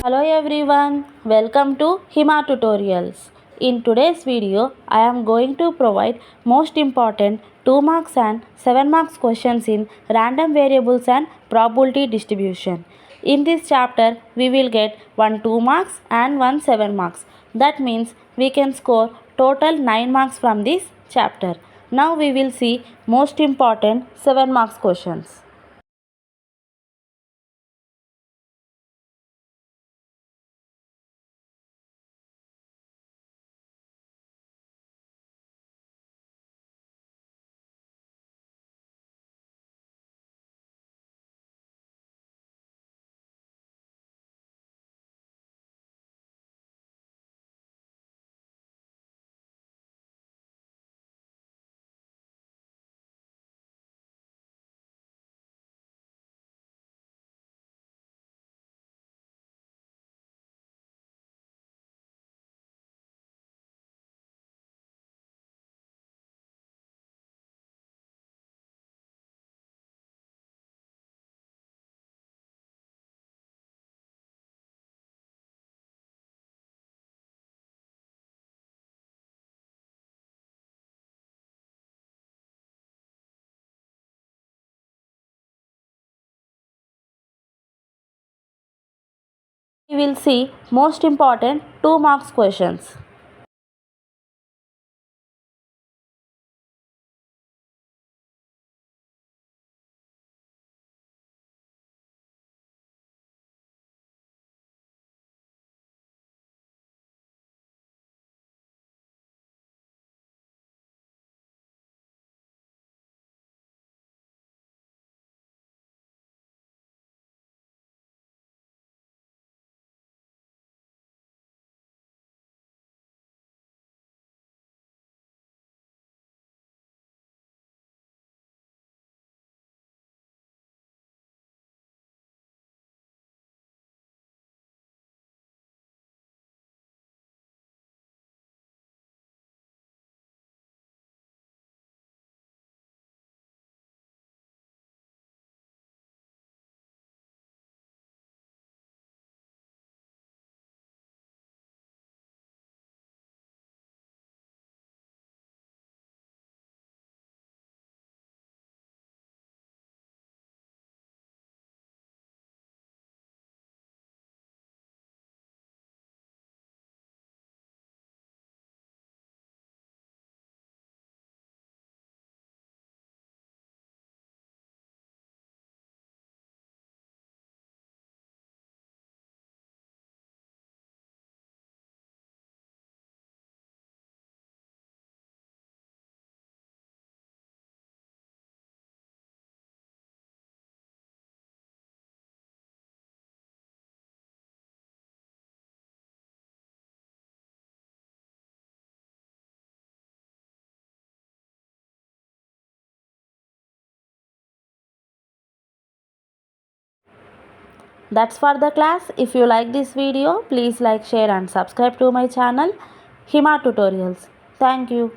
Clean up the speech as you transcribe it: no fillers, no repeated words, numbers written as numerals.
Hello everyone, welcome to Hima Tutorials. In today's video, I am going to provide most important 2 marks and 7 marks questions in random variables and probability distribution. In this chapter, we will get 1 2 marks and 1 7 marks. That means we can score total 9 marks from this chapter. Now we will see most important 7 marks questions. We will see most important 2 marks questions. That's for the class. If you like this video, please like, share and subscribe to my channel Hima Tutorials. Thank you.